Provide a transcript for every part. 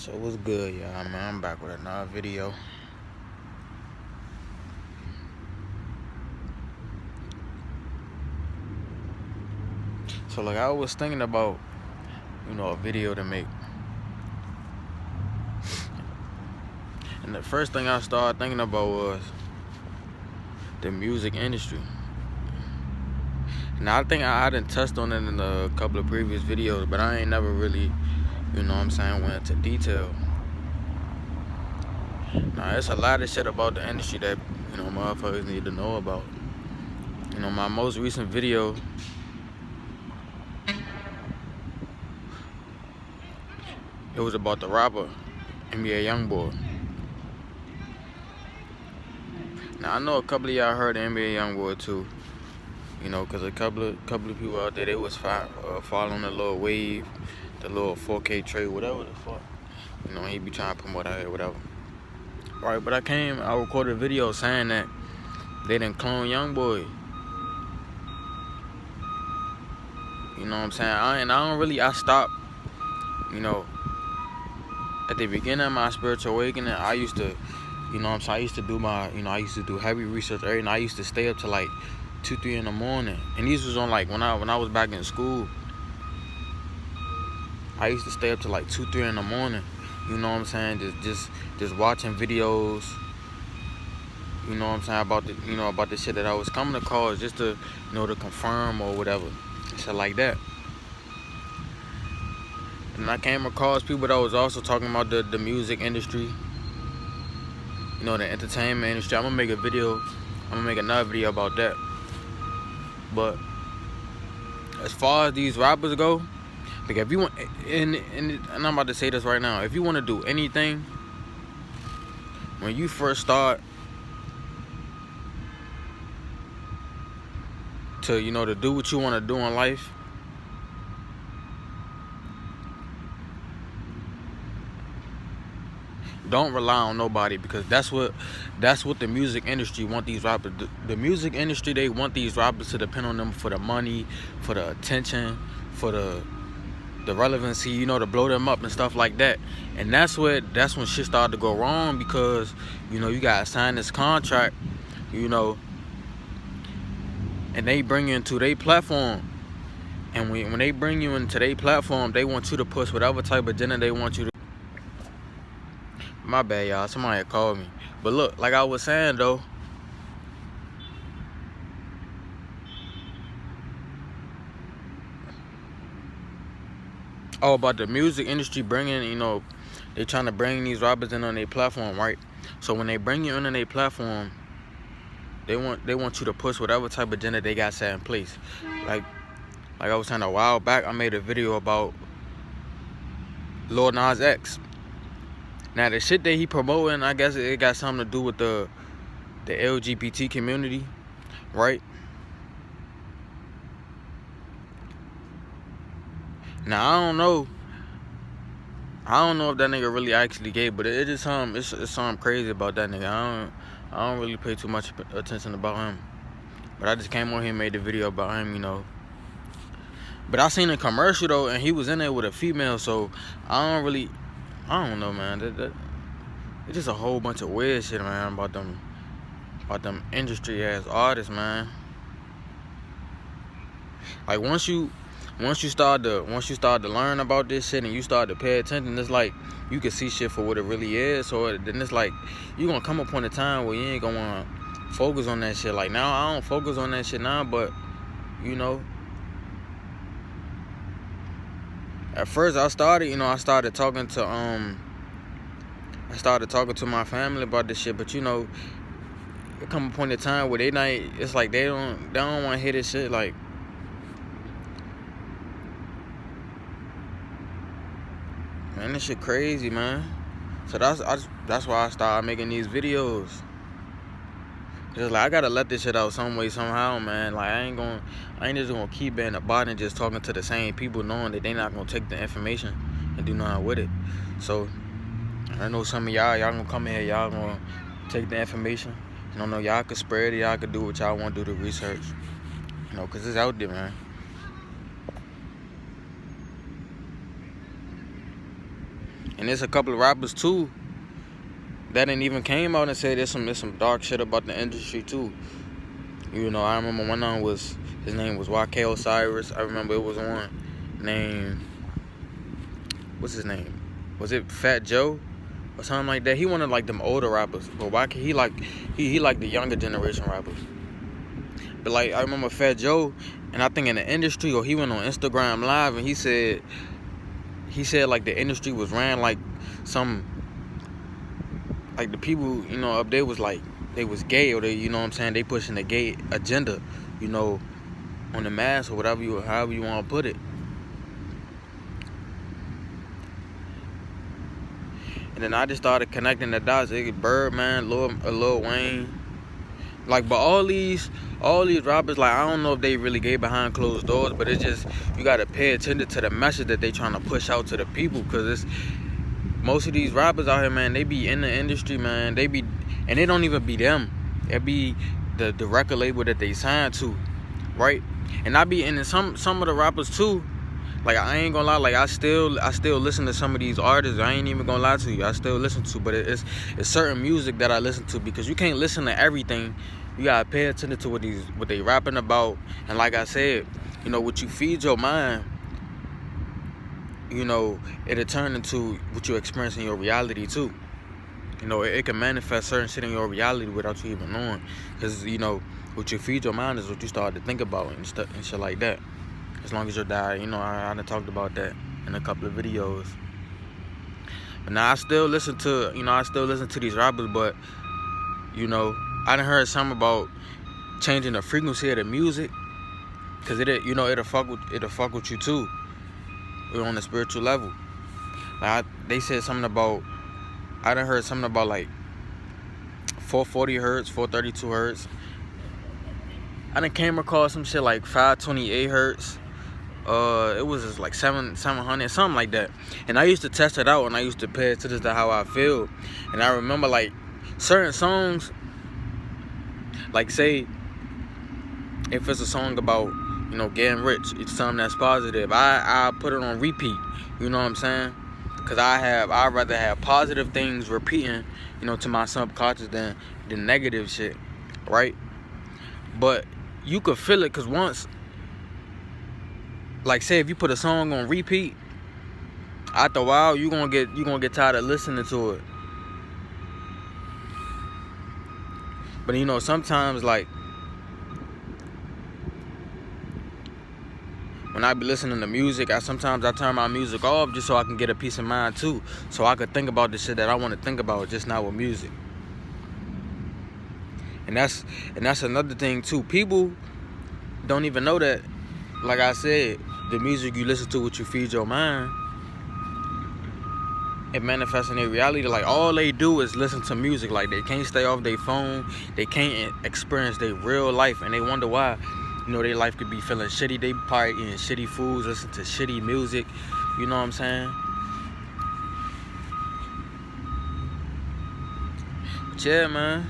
So what's good, y'all, man? I'm back with another video. So like I was thinking about, a video to make. And the first thing I started thinking about was the music industry. Now I think I done touched on it in a couple of previous videos, but I ain't never really, went into detail. Now there's a lot of shit about the industry that, motherfuckers need to know about. My most recent video, it was about the rapper NBA Youngboy. Now I know a couple of y'all heard of NBA Youngboy too, because a couple of people out there, they was following the little wave, the little 4K trade, whatever the fuck. He be trying to promote out here, whatever. Right, but I recorded a video saying that they didn't clone Youngboy. You know what I'm saying? I stopped, at the beginning of my spiritual awakening, I used to, I used to do I used to do heavy research every night. I used to stay up to like 2, 3 in the morning. And these was on like when I was back in school. I used to stay up to like 2, 3 in the morning. You know what I'm saying? Just watching videos. You know what I'm saying, about the shit that I was coming across, just to, to confirm or whatever. Shit like that. And I came across people that was also talking about the music industry, the entertainment industry. I'm gonna make another video about that. But as far as these rappers go, like if you want, and I'm about to say this right now, if you want to do anything, when you first start to, to do what you want to do in life, don't rely on nobody, because that's what the music industry want these rappers. The music industry, they want these rappers to depend on them for the money, for the attention, for the relevancy, to blow them up and stuff like that. And that's when shit started to go wrong, because you gotta sign this contract, and they bring you into their platform. And when they bring you into their platform, they want you to push whatever type of agenda they want you to. My bad, y'all. Somebody called me. But look, like I was saying though, about the music industry bringing, they trying to bring these rappers in on their platform, right? So when they bring you in on their platform, they want you to push whatever type of agenda they got set in place. Like I was saying a while back, I made a video about Lil Nas X. Now the shit that he promoting, I guess it got something to do with the LGBT community, right? Now I don't know if that nigga really actually gay, but it is it's something crazy about that nigga. I don't really pay too much attention about him. But I just came on here and made the video about him, But I seen a commercial though, and he was in there with a female, so I don't know, man. It's just a whole bunch of weird shit, man, about them industry ass artists, man. Like once you start to learn about this shit and you start to pay attention, it's like you can see shit for what it really is. So then it's like you gonna come upon a time where you ain't gonna wanna focus on that shit. Like now I don't focus on that shit now, but at first I started talking to my family about this shit, but it come upon a time where it's like they don't want to hear this shit. Like, man, this shit crazy, man. So that's why I started making these videos. Cause like I gotta let this shit out some way, somehow, man. Like I ain't just gonna keep being a bot and just talking to the same people, knowing that they not gonna take the information and do nothing with it. So I know some of y'all gonna come in here, y'all gonna take the information. Y'all could spread it, y'all could do what y'all want to do, the research. Cause it's out there, man. And there's a couple of rappers too that ain't even came out and said there's some dark shit about the industry too. You know, I remember one of them was, his name was YK Osiris. I remember it was one named, what's his name? Was it Fat Joe or something like that? He one of like them older rappers, but YK he like the younger generation rappers. But like I remember Fat Joe, and I think in the industry, or he went on Instagram Live and he said like the industry was ran like some, like the people, you know, up there was like they was gay, or they, you know what I'm saying, they pushing the gay agenda, you know, on the mass or whatever however you want to put it. And then I just started connecting the dots. Birdman, Lil Wayne, like, but all these rappers, like, I don't know if they really gay behind closed doors, but it's just, you gotta pay attention to the message that they trying to push out to the people, because it's most of these rappers out here, man, they be in the industry, man, they be, and it don't even be them, it be the record label that they signed to, right? And I be in some of the rappers too. Like, I ain't gonna lie, like, I still listen to some of these artists. I ain't even gonna lie to you, I still listen to, but it's certain music that I listen to, because you can't listen to everything. You gotta pay attention to what they rapping about. And like I said, you know, what you feed your mind, you know, it'll turn into what you experience in your reality too. You know, it can manifest certain shit in your reality without you even knowing, because, you know, what you feed your mind is what you start to think about and shit like that. As long as you're diet, you know, I done talked about that in a couple of videos. But now I still listen to these rappers, but, you know, I done heard something about changing the frequency of the music, because it'll fuck with you too, on a spiritual level. Like they said something about, I done heard something about like 440 hertz, 432 hertz. I done came across some shit like 528 hertz. It was just like 700, something like that. And I used to test it out, and I used to pay attention to how I feel. And I remember, like, certain songs, like, say if it's a song about, you know, getting rich, it's something that's positive, I put it on repeat. You know what I'm saying? Because I'd rather have positive things repeating, you know, to my subconscious than negative shit, right? But you could feel it, because once, like, say if you put a song on repeat, after a while you gonna get tired of listening to it. But, you know, sometimes, like, when I be listening to music, sometimes I turn my music off just so I can get a peace of mind too, so I could think about the shit that I want to think about, just not with music. And that's another thing too. People don't even know that, like I said, the music you listen to, what you feed your mind, it manifests in their reality. Like, all they do is listen to music. Like, they can't stay off their phone. They can't experience their real life, and they wonder why, you know, their life could be feeling shitty. They probably eating shitty foods, listen to shitty music. You know what I'm saying? But yeah, man.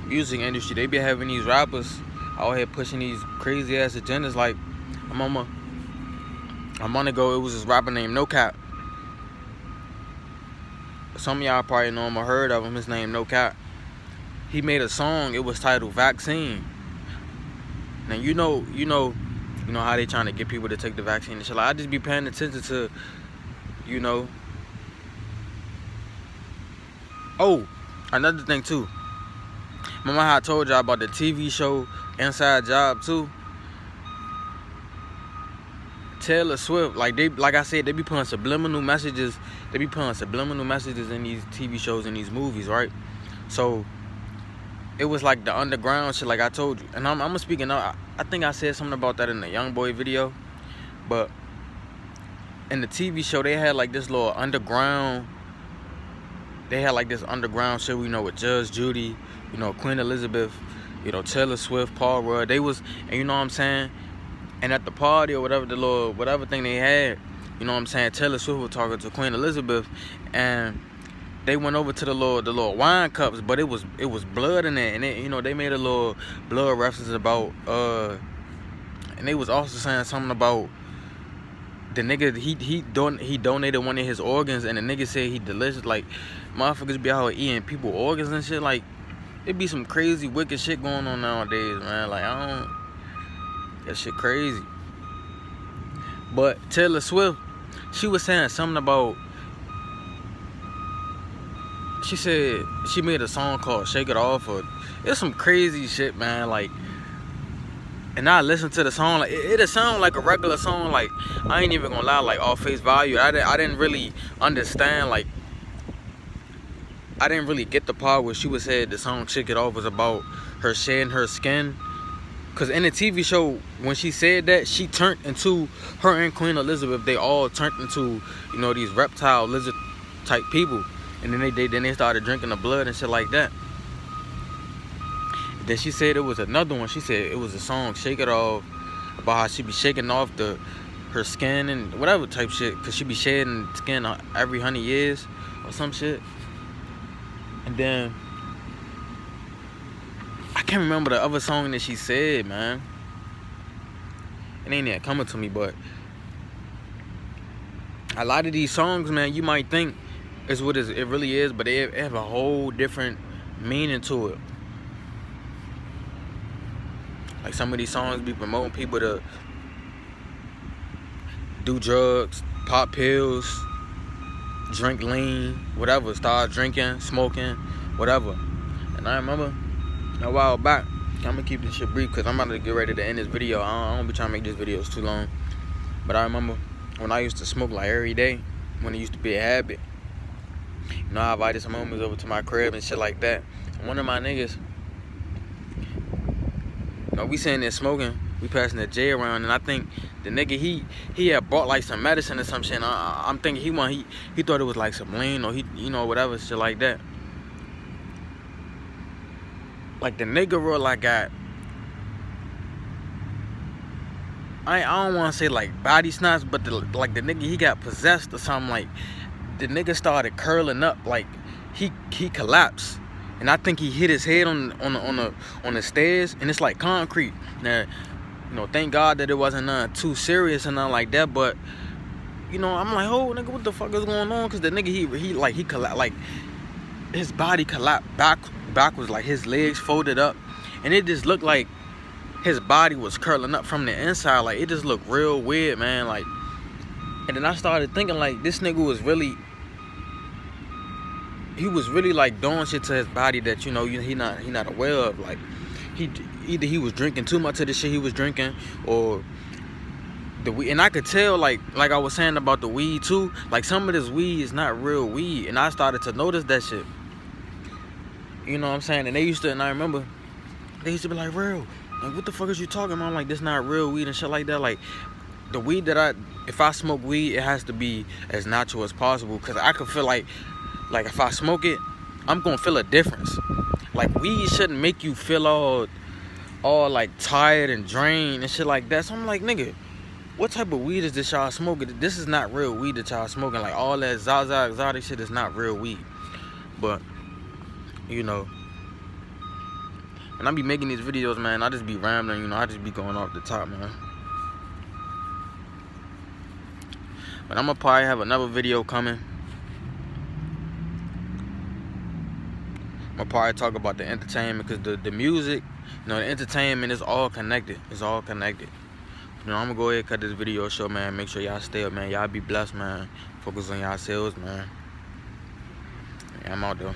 Music industry, they be having these rappers out here pushing these crazy ass agendas. Like, a month ago, it was this rapper named No Cap. Some of y'all probably know him or heard of him. His name No Cap. He made a song. It was titled Vaccine. Now, you know how they trying to get people to take the vaccine and shit. Like, I just be paying attention to, you know. Oh, another thing too. Remember how I told y'all about the TV show Inside Job 2? Taylor Swift, like I said, they be putting subliminal messages. They be putting subliminal messages in these TV shows and these movies, right? So it was like the underground shit, like I told you. And I'm speaking up. I think I said something about that in the Young Boy video. But in the TV show, they had like this little underground. They had like this underground shit, you know, with Judge Judy, you know, Queen Elizabeth, you know, Taylor Swift, Paul Rudd. They was, and you know what I'm saying? And at the party or whatever thing they had, you know what I'm saying, Taylor Swift was talking to Queen Elizabeth, and they went over to the little wine cups, but it was blood in there, and it, you know, they made a little blood reference about and they was also saying something about the nigga, he donated one of his organs, and the nigga said he delicious. Like, motherfuckers be out here eating people organs and shit. Like, it be some crazy, wicked shit going on nowadays, man. Like, that shit crazy. But Taylor Swift, she was saying something about, she said she made a song called Shake It Off, or it's some crazy shit, man. Like, and I listened to the song, like, it'll sound like a regular song. Like, I ain't even gonna lie, like, off face value, I didn't really understand, like, I didn't really get the part where she was said the song Shake It Off was about her shedding her skin. Because in the TV show, when she said that, she turned into, her and Queen Elizabeth, they all turned into, you know, these reptile lizard type people. And then they started drinking the blood and shit like that. Then she said it was another one. She said it was a song, Shake It Off, about how she be shaking off her skin and whatever type shit. Because she be shedding skin every 100 years or some shit. And then I can't remember the other song that she said, man. It ain't yet coming to me, but a lot of these songs, man, you might think is what it really is, but they have a whole different meaning to it. Like, some of these songs be promoting people to do drugs, pop pills, drink lean, whatever, start drinking, smoking, whatever. And I remember a while back, I'm gonna keep this shit brief because I'm about to get ready to end this video. I don't be trying to make these videos too long. But I remember when I used to smoke like every day, when it used to be a habit. You know, I invited some homies over to my crib and shit like that. And one of my niggas, you know, we sitting there smoking, we passing the J around, and I think the nigga, he had bought like some medicine or some shit. And I'm thinking he thought it was like some lean or you know, whatever shit like that. Like, the nigga real like got, I don't want to say like body snots, but the nigga, he got possessed or something. Like, the nigga started curling up, like he collapsed, and I think he hit his head on the stairs, and it's like concrete. Now, you know, thank God that it wasn't nothing too serious and nothing like that. But, you know, I'm like, oh nigga, what the fuck is going on? Cause the nigga he collapsed, like his body collapsed backwards, like his legs folded up, and it just looked like his body was curling up from the inside. Like, it just looked real weird, man. Like, and then I started thinking, like, this nigga was really like doing shit to his body that, you know, he not aware of. Like, either he was drinking too much of the shit he was drinking, or the weed. And I could tell, like I was saying about the weed too, like, some of this weed is not real weed, and I started to notice that shit. You know what I'm saying? And I remember they used to be like, real, like, what the fuck is you talking about? I'm like, this not real weed and shit like that. Like, the weed that if I smoke weed, it has to be as natural as possible, because I could feel like if I smoke it, I'm gonna feel a difference. Like, weed shouldn't make you feel all like tired and drained and shit like that. So I'm like, nigga, what type of weed is this y'all smoking? This is not real weed that y'all smoking. Like, all that Zaza exotic shit is not real weed. But, you know, and I be making these videos, man, I just be rambling, you know, I just be going off the top, man. But I'm gonna probably have another video coming. I'm gonna probably talk about the entertainment, because the music, you know, the entertainment is all connected. It's all connected. You know, I'm gonna go ahead and cut this video short, man. Make sure y'all stay up, man. Y'all be blessed, man. Focus on yourselves, man. Yeah, I'm out though.